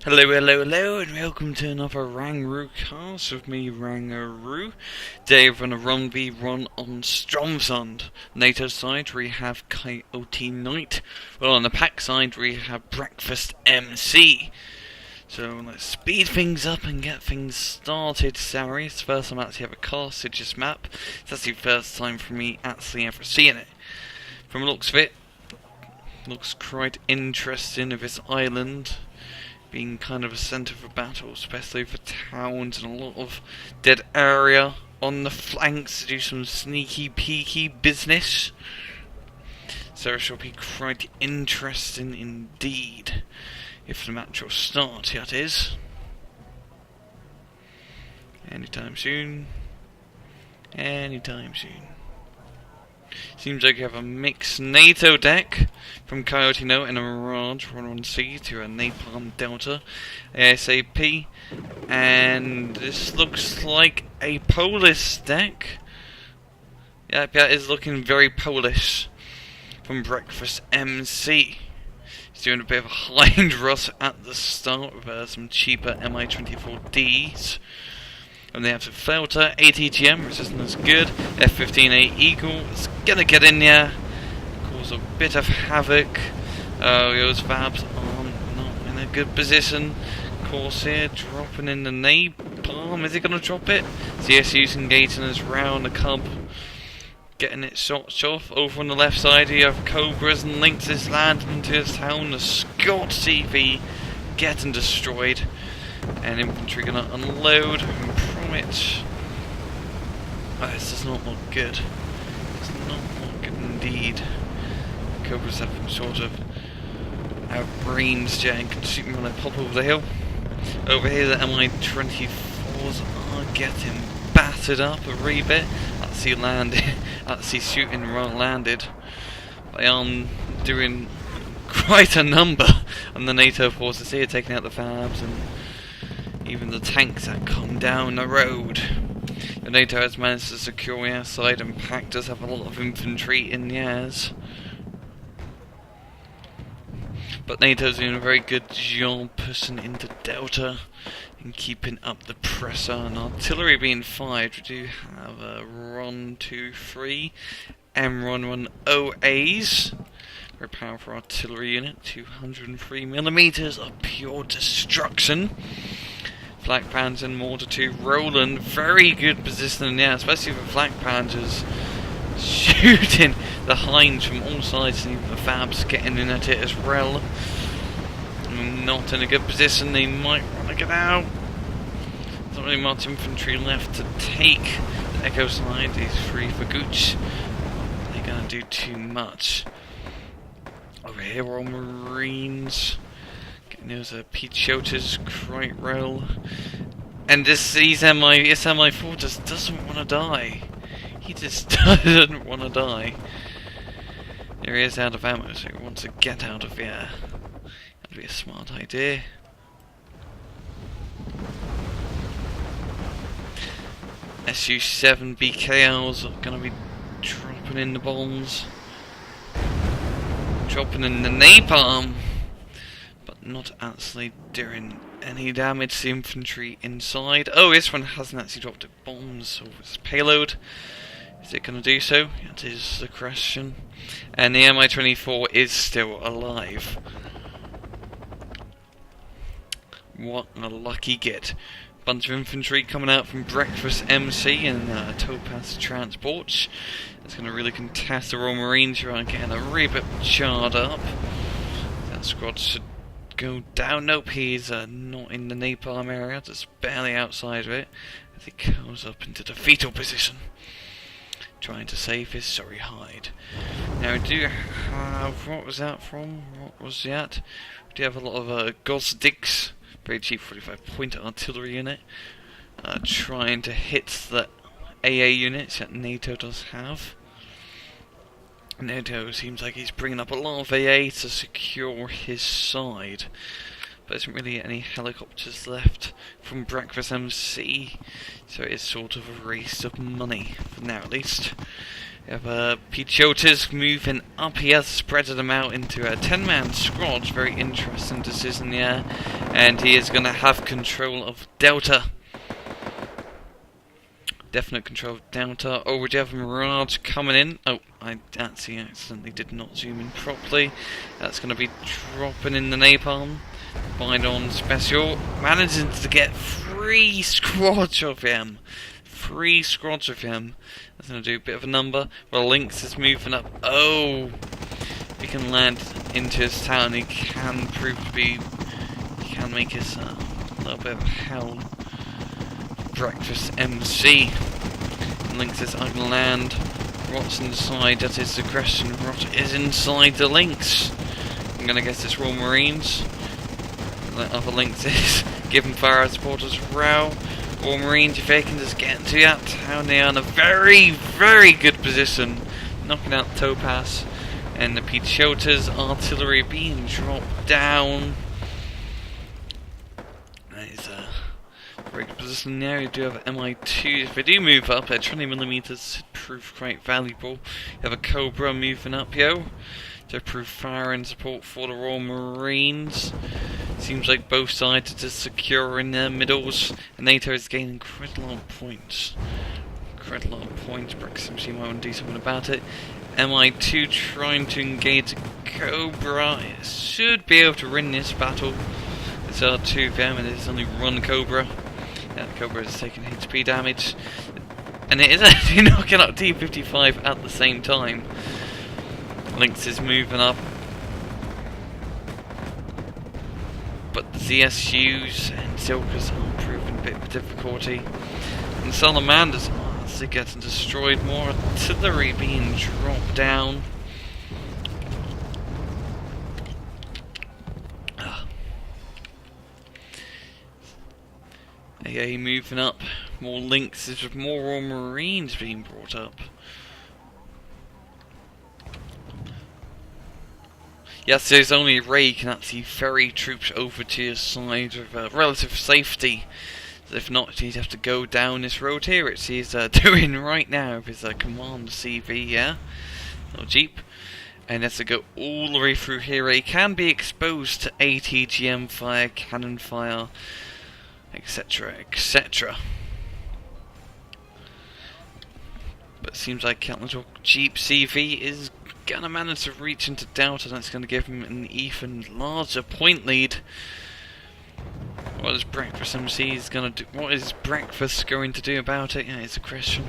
Hello, hello, hello, and welcome to another RANGROOCAST with me, Rangaroo. Today we're on a 1v1 on Stromsund. NATO side we have CoyoteNight. Well, on the Pact side we have Breakfast MC. So let's speed things up and get things started. Sorry, it's the first time I actually have a casted this map. It's actually the first time for me actually ever seeing it. From the looks of it, looks quite interesting of this island being kind of a centre for battle, especially for towns and a lot of dead area on the flanks to do some sneaky peeky business. So it shall be quite interesting indeed, if the match will start, that is. Anytime soon. Anytime soon. Seems like you have a mixed NATO deck from CoyoteNight and a Mirage 1-1C to a Napalm Delta ASAP, and this looks like a Polish deck. Yep, that is looking very Polish from Breakfast MC. He's doing a bit of a hind rush at the start with some cheaper Mi-24Ds. And they have the Filter, ATGM, resistance is good, F-15A Eagle, it's gonna get in there, cause a bit of havoc. Those Vabs are not in a good position. Corsair dropping in the napalm, is he gonna drop it? CSU's engaging us round the cub, getting it shot off. Over on the left side you have Cobras and Lynxes landing into his town, the Scott CV getting destroyed. And infantry gonna unload from it. Oh, this does not look good. It does not look good indeed. Cobras have some sort of range and can shoot me when I pop over the hill. Over here the Mi-24s are getting battered up a wee bit. That's he landed. That's he shooting landed. They are doing quite a number on the NATO forces here, taking out the Fabs and even the tanks that come down the road. The NATO has managed to secure the outside, and Pact does have a lot of infantry in theirs. But NATO's doing a very good job pushing into Delta and keeping up the pressure. And artillery being fired, we do have a Ron 2-3 M110As. Very powerful artillery unit, 203mm of pure destruction. Flak Panzer and Mortar 2 Roland, very good position in there, especially for Flak Panzers shooting the Hinds from all sides, and even the Fabs getting in at it as well. Not in a good position, they might want to get out. There's not really much infantry left to take. The Echo side is free for Gooch. They're going to do too much. Over here we're all Marines. There's a Pete Shelter's Crate Rail. And this Mi-4 just doesn't want to die. He just doesn't want to die. There he is out of ammo, so he wants to get out of here. That'd be a smart idea. Su-7 BKLs are going to be dropping in the bombs. Dropping in the napalm. Not actually doing any damage to the infantry inside. Oh, this one hasn't actually dropped bombs over its payload. Is it going to do so? That is the question. And the Mi-24 is still alive. What a lucky get. Bunch of infantry coming out from Breakfast MC and Topaz Transports. It's going to really contest the Royal Marines who are getting a really bit charred up. That squad should go down. Nope, he's not in the napalm area, just barely outside of it, as he goes up into the fetal position, trying to save his sorry hide. Now we do have, what was that from? What was that? We do have a lot of Gosdicks, very cheap 45-point artillery in it, trying to hit the AA units that NATO does have. NATO seems like he's bringing up a lot of AA to secure his side, but there isn't really any helicopters left from Breakfast MC, so it's sort of a waste of money, for now at least. We have Coyotes moving up here, spreading them out into a 10-man squad. Very interesting decision there. And he is going to have control of Delta. Definite control of Delta. Oh, we do have a Mirage coming in. Oh, I actually accidentally did not zoom in properly. That's going to be dropping in the napalm. Bind on special. Managing to get 3 squads of him. 3 squads of him. That's going to do a bit of a number. Well, Lynx is moving up. Oh! If he can land into his town, he can prove to be... He can make us a little bit of hell. Breakfast MC. And Lynx says, I can land. Rot's inside. That is the question. Rot is inside the Lynx. I'm going to guess it's Royal Marines. The other Lynx is giving fire support as well. Royal Marines, if they can just get into that town, they are in a very, very good position. Knocking out Topaz. And the Coyotes artillery being dropped down. That is a very good position there. You do have MI2. If they do move up, their 20mm should prove quite valuable. You have a Cobra moving up, to prove fire and support for the Royal Marines. Seems like both sides are just secure in their middles, and NATO is gaining quite a lot of points. Brexit might want to do something about it. MI2 trying to engage Cobra. It should be able to win this battle. It's R2 of them, and it's only one Cobra. Yeah, the Cobra is taking HP damage. And it is actually knocking out T-55 at the same time. Lynx is moving up. But the ZSUs and Zilkas are proving a bit of difficulty. And Salamanders are actually getting destroyed. More artillery being dropped down. AA moving up. More Lynx. There's more Royal Marines being brought up. Yes, there's only Ray can actually ferry troops over to your side with relative safety. If not, he'd have to go down this road here, which he's doing right now with his command CV, little jeep. And has to go all the way through here. He can be exposed to ATGM fire, cannon fire, etc, etc. But it seems like little jeep CV is gonna manage to reach into Delta. That's gonna give him an even larger point lead. What is Breakfast MC gonna do? What is Breakfast going to do about it? Yeah, it's a question.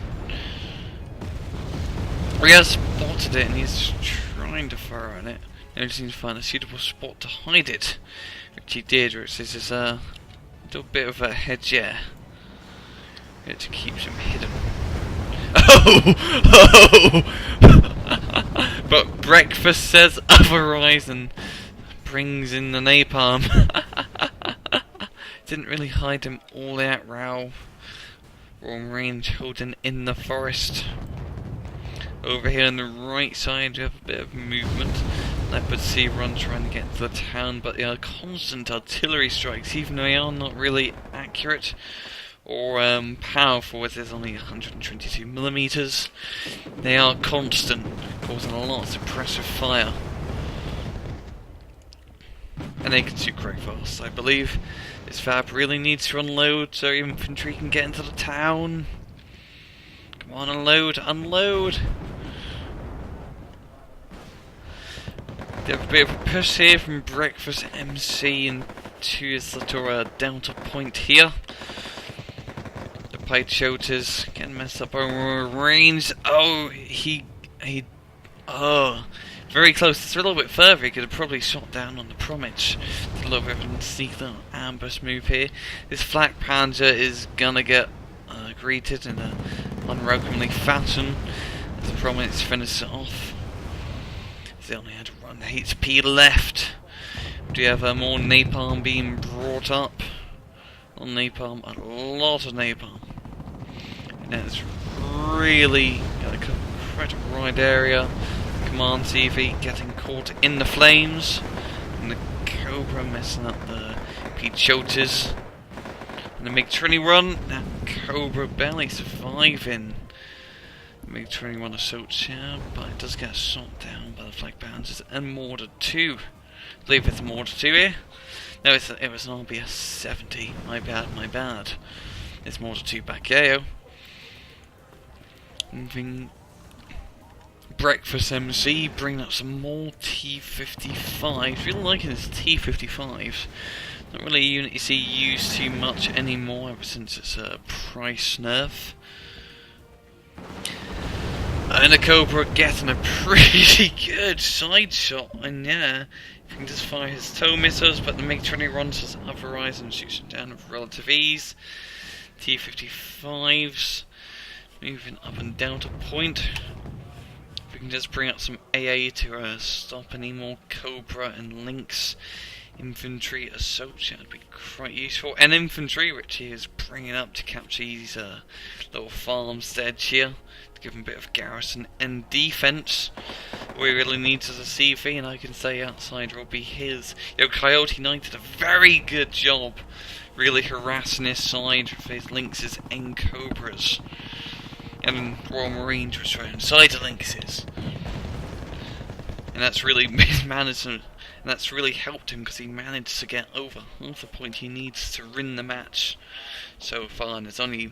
He has spotted it and he's trying to fire on it. He only seems to find a suitable spot to hide it, which he did. Which is a little bit of a hedge, it keeps him hidden. But Breakfast says otherwise and brings in the napalm. Didn't really hide him all that row. Royal Marines holding in the forest. Over here on the right side we have a bit of movement. Leopard Sea Run trying to get to the town, but they are constant artillery strikes, even though they are not really accurate or powerful, as there's only 122mm. They are constant, causing a lot of suppressive fire. And they can shoot quite fast, I believe. This fab really needs to unload so infantry can get into the town. Come on, unload, unload! They have a bit of a push here from Breakfast MC into his little Delta point here. The Coyotes getting messed up over range. Oh, very close. It's a little bit further. He could have probably shot down on the Promich. It's a little bit of a sneak little ambush move here. This Flak Panzer is gonna get greeted in a unwelcomely fashion as the Promich finishes it off. They only had 1 HP left. Do you have more napalm being brought up? On napalm, a lot of napalm. And that's really got a quite a wide area. Command CV getting caught in the flames. And the Cobra messing up the Coyotes. And the MiG-21 run, that Cobra barely surviving. The Make 21 assaults here, but it does get shot down by the flag bouncers and mortar 2. I believe it's a mortar 2 here. No, it was an RBS 70. My bad. It's mortar 2 back here. Moving Breakfast MC, bringing up some more T55s. Really liking this T55s. Not really a unit you see used too much anymore ever since it's a price nerf. And a Cobra getting a pretty good side shot, and yeah, he can just fire his tow missiles, but the MiG-20 runs his other rise and shoots him down with relative ease. T-55s moving up and down to point. If we can just bring up some AA to stop any more Cobra and Lynx infantry assaults, that would be quite useful. And infantry, which he is bringing up to capture these little farmsteads here, to give him a bit of garrison and defense. All he really needs is a CV, and I can say outside will be his. CoyoteNight did a very good job really harassing his side with his Lynxes and Cobras. And Royal Marines was right inside the Lynxes. And that's really managed, and that's really helped him because he managed to get over half the point he needs to win the match so far, and there's only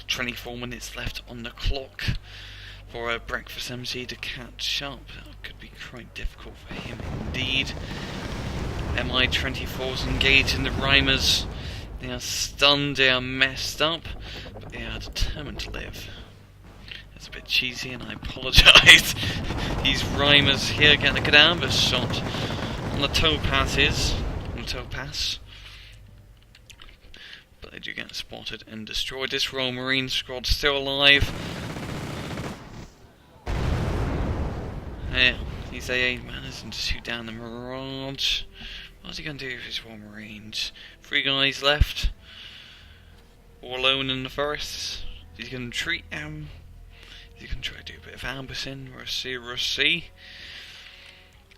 24 minutes left on the clock for a Breakfast MC to catch up. That could be quite difficult for him indeed. MI-24's engaged in the Rhymers. They are stunned, they are messed up, but they are determined to live. It's a bit cheesy and I apologise. These Rhymers here getting a good ambush shot on the tow passes, but they do get spotted and destroyed. This Royal Marine squad still alive. Yeah, these AA managing to shoot down the Mirage. What's he going to do with his Royal Marines? 3 guys left, all alone in the forest. He's going to treat them. He's going to try to do a bit of ambushing. We'll see.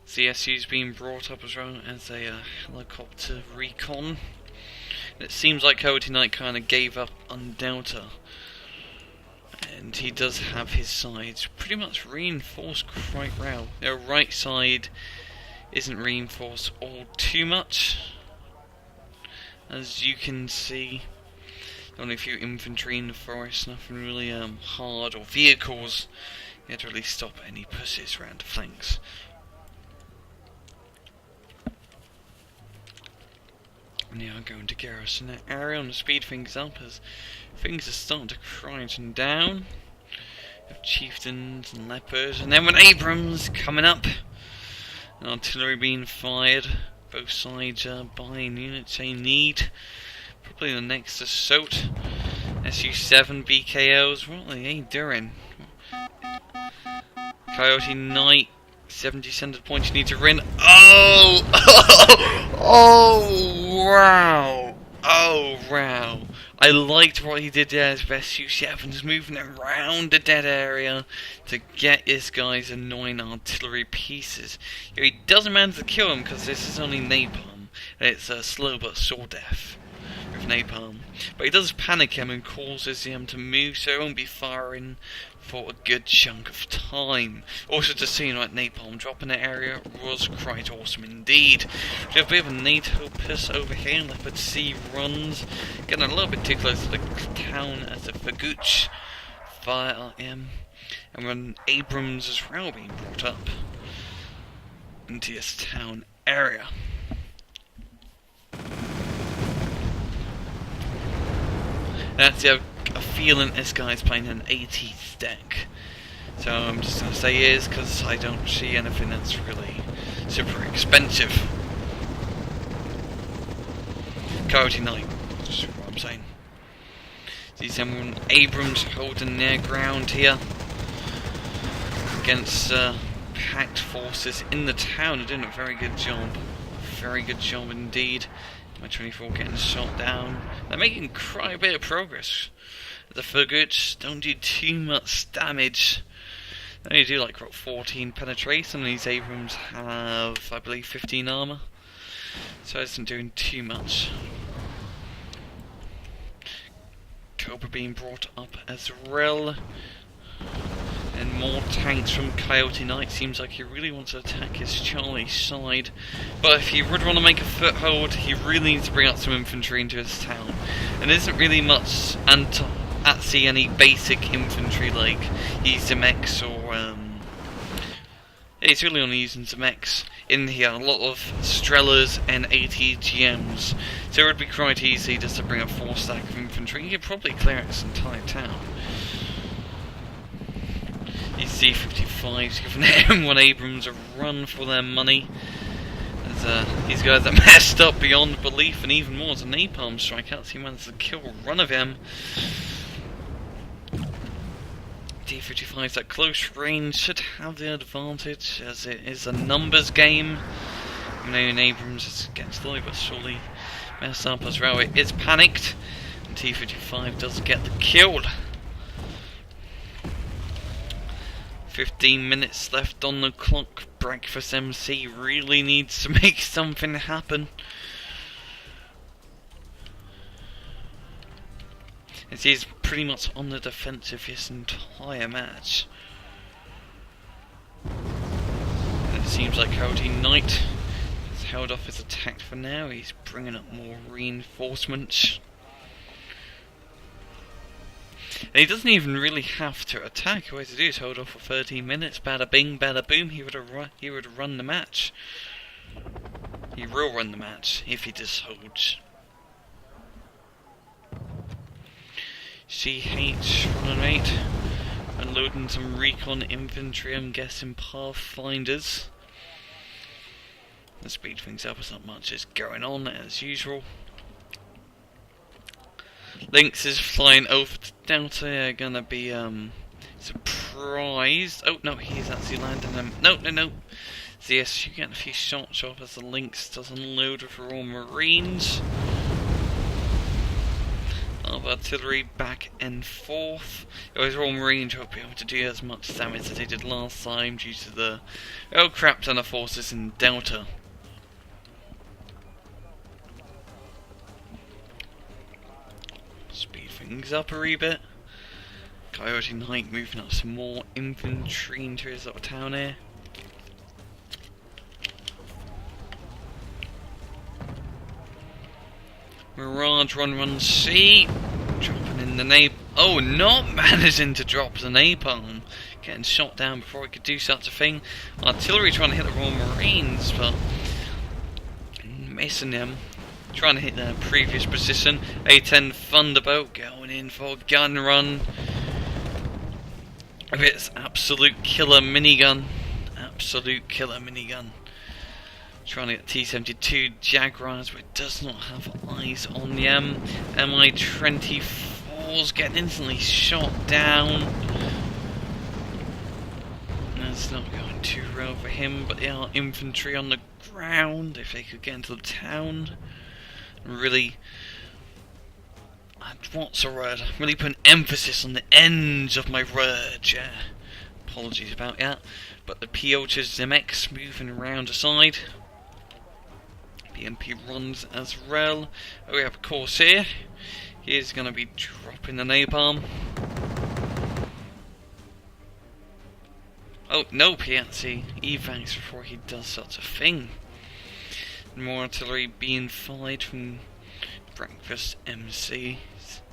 CSU's being brought up as well as a helicopter recon. And it seems like CoyoteNight kind of gave up on Delta. And he does have his sides pretty much reinforced quite well. Their right side isn't reinforced all too much, as you can see. Only a few infantry in the forest, nothing really hard, or vehicles yet to really stop any pushes around the flanks. And they are going to garrison that area and speed things up as things are starting to quieten down. We have chieftains and leopards, and then with Abrams coming up. And artillery being fired. Both sides are buying units they need. Probably the next assault. SU-7 BKLs. What are they doing? CoyoteNight. 70 centered points you need to win. Oh! Oh, wow! Oh, wow! I liked what he did there as best SU-7s, moving around the dead area to get this guy's annoying artillery pieces. He doesn't manage to kill him because this is only napalm. It's a slow but sure death with napalm. But he does panic him and causes him to move, so he won't be firing for a good chunk of time. Also, just seeing like napalm drop in the area was quite awesome indeed. We have a bit of a NATO piss over here. Leopard C runs, getting a little bit too close to the town as the Faguch fire him, and when Abrams is well being brought up into this town area. That's a feeling this guy's playing an 80th deck. So I'm just going to say he is, because I don't see anything that's really super expensive. CoyoteNight, that's what I'm saying. See someone, Abrams holding their ground here against Pact forces in the town. They're doing a very good job. Very good job indeed. My 24 getting shot down. They're making quite a bit of progress. The Faguch don't do too much damage. They only do like 14 penetration. These Abrams have, I believe, 15 armor. So it isn't doing too much. Cobra being brought up as well. And more tanks from CoyoteNight. Seems like he really wants to attack his Charlie side. But if he would want to make a foothold, he really needs to bring out some infantry into his town. And there isn't really much at sea any basic infantry like Zemex or he's really only using Zemex in here. A lot of Strellas and ATGMs. So it would be quite easy just to bring a 4-stack of infantry. You could probably clear out this entire town. These C-55s giving M1 Abrams a run for their money. As these guys are messed up beyond belief, and even more as a napalm strike out. So he managed to kill a run of them. T-55s at close range should have the advantage, as it is a numbers game. M1 Abrams is getting slowly but surely messed up as well. It is panicked, and T-55 does get the kill. 15 minutes left on the clock. Breakfast MC really needs to make something happen. As he's pretty much on the defensive this entire match. And it seems like CoyoteNight has held off his attack for now. He's bringing up more reinforcements. And he doesn't even really have to attack. All he has to do is hold off for 13 minutes. Bada bing, bada boom. He would run the match. He will run the match if he just holds. CH-108 unloading some recon infantry. I'm guessing Pathfinders. Let's speed things up. There's not much is going on as usual. Lynx is flying over to Delta. They're gonna be surprised. Oh no, he's actually landing them. No. So yes, you get a few shots off as the Lynx does unload with Royal Marines. Of artillery back and forth. Those Royal Marines won't be able to do as much damage as they did last time due to the crap ton of forces in Delta. Speed things up a wee bit. CoyoteNight moving up some more infantry into his little town here. Mirage run C. Dropping in the napalm. Oh, not managing to drop the napalm. Getting shot down before he could do such a thing. Artillery trying to hit the Royal Marines, but missing them. Trying to hit their previous position. A-10 Thunderbolt going in for a gun run. With its absolute killer minigun. Absolute killer minigun. Trying to get T-72 Jaguars, but it does not have eyes on the Mi-24's getting instantly shot down. That's not going too well for him, but there are infantry on the ground if they could get into the town. Really, what's the word? Really put an emphasis on the ends of my words, yeah. Apologies about that. But the Piotr Zemex moving around aside. BMP runs as well. Oh, we have a Corsair. He is going to be dropping the napalm. Oh, no Piazzi. Evacs before he does such a thing. More artillery being fired from Breakfast MC.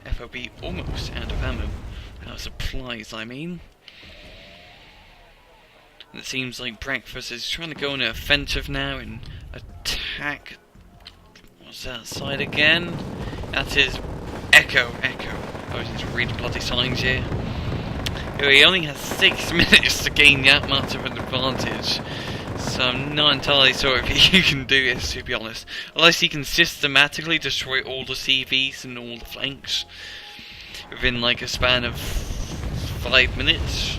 FOB almost out of ammo. Supplies, I mean. And it seems like Breakfast is trying to go on an offensive now and attack. What's that side again? That is Echo. I need to read the bloody signs here. He only has 6 minutes to gain that much of an advantage. So I'm not entirely sure if he can do this, to be honest. Unless he can systematically destroy all the CVs and all the flanks within like a span of 5 minutes.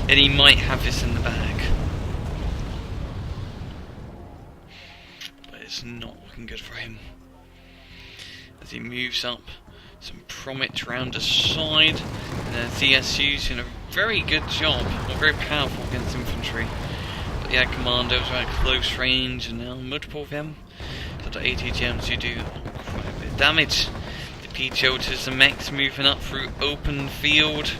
And he might have this in the bag. But it's not looking good for him. As he moves up some Promet round the side. And the ZSU's doing a very good job, or very powerful against infantry. But yeah, commandos are at close range, and now multiple of them. So the ATGMs who do quite a bit of damage. The Piotr Zemex moving up through open field.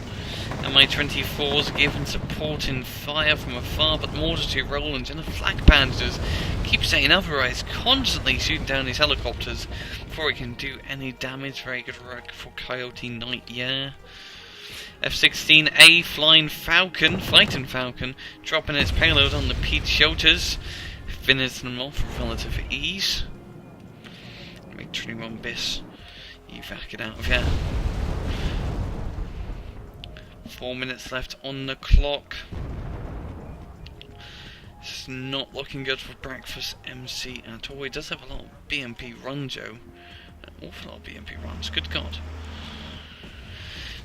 and my 24s are giving support in fire from afar, but the Mortar 2 Roland and the Flak Panzers keep saying otherwise, constantly shooting down these helicopters before it can do any damage. Very good work for CoyoteNight, yeah. F-16A Fighting Falcon, dropping its payload on the Pete shelters, finishing them off with relative ease. Make 21 bis, evac it out of here. 4 minutes left on the clock. It's not looking good for Breakfast MC at all. He does have a lot of BMP runs, Joe. An awful lot of BMP runs, good God.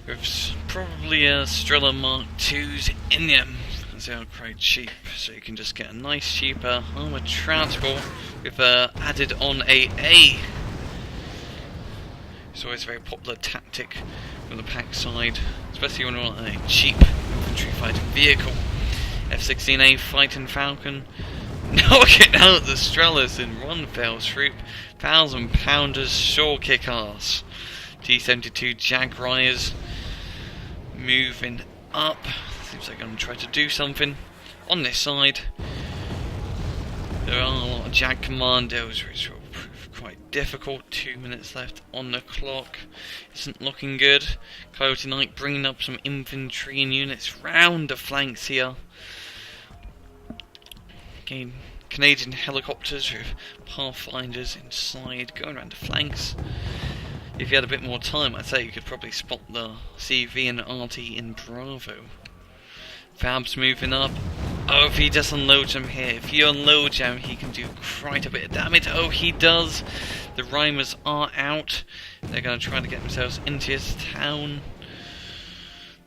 With probably a Strela Mark II's in them. They are quite cheap, so you can just get a nice cheaper armoured transport with added on AA. It's always a very popular tactic from the Pact side, especially when you want a cheap infantry fighting vehicle. F-16A Fighting Falcon, knocking out the Strelas in one fell swoop. 1,000-pounders sure kick ass. T-72 Jaguars moving up. Seems like I'm going to try to do something on this side. There are a lot of Jag Commandos, which will prove quite difficult. 2 minutes left on the clock. Isn't looking good. CoyoteNight bringing up some infantry and units round the flanks here. Again, Canadian helicopters with Pathfinders inside, going around the flanks. If you had a bit more time, I'd say you could probably spot the CV and RT in Bravo. Fab's moving up. Oh, if he just unloads him here. If you unload him, he can do quite a bit of damage. Oh, he does. The Rhymers are out. They're going to try to get themselves into his town.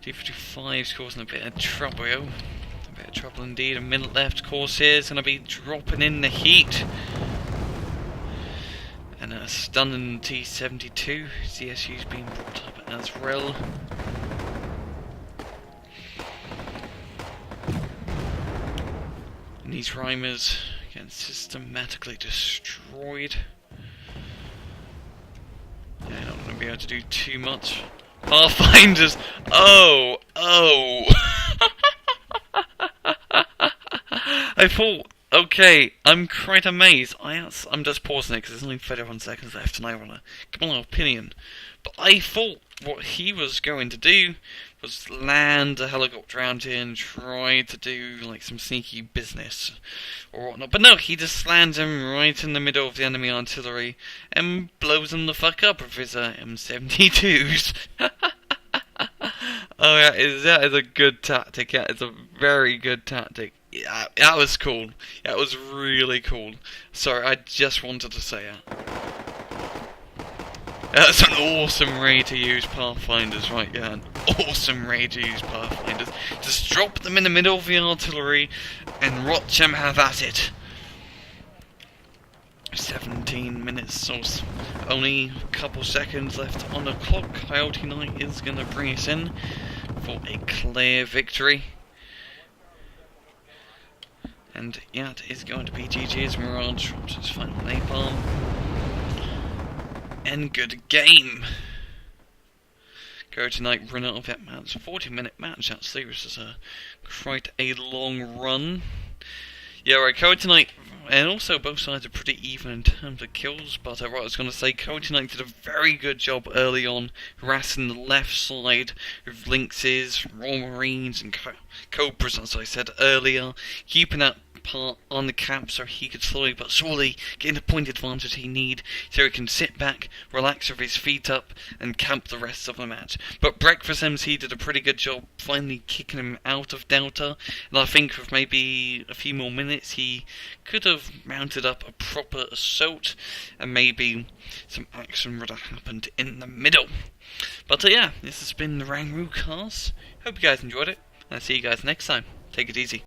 T-55's causing a bit of trouble, yo. A bit of trouble indeed. A minute left. Corsairs going to be dropping in the heat. And a stunning T-72. CSU's being brought up as well. And these Rhymers getting systematically destroyed. Yeah, I'm not going to be able to do too much. Pathfinders! Oh! I thought, okay, I'm quite amazed. I'm just pausing it because there's only 31 seconds left and I want to give my opinion. But I thought what he was going to do was land a helicopter around here and try to do like some sneaky business or whatnot. But no, he just lands him right in the middle of the enemy artillery and blows them the fuck up with his M72s. Oh yeah, that is a good tactic. Yeah, it's a very good tactic. Yeah, that was cool. That was really cool. Sorry, I just wanted to say that. That's an awesome way to use Pathfinders, right? Yeah, an awesome way to use Pathfinders. Just drop them in the middle of the artillery and watch them have at it. 17 minutes, so only a couple seconds left on the clock. CoyoteNight is going to bring us in for a clear victory. And yeah, it is going to be GG's. Mirage drops its final napalm. And good game. CoyoteNight run out of that match. 40-minute match actually, which is quite a long run. Yeah, right, CoyoteNight, and also both sides are pretty even in terms of kills, but what I was going to say, CoyoteNight did a very good job early on harassing the left side with Lynxes, Royal Marines and Cobras, as I said earlier, keeping that part on the cap so he could slowly but surely get the point advantage he need so he can sit back, relax with his feet up and camp the rest of the match. But Breakfast MC did a pretty good job finally kicking him out of Delta, and I think with maybe a few more minutes he could have mounted up a proper assault and maybe some action would have happened in the middle. But yeah, this has been the RANGROOCAST. Hope you guys enjoyed it, and I'll see you guys next time. Take it easy.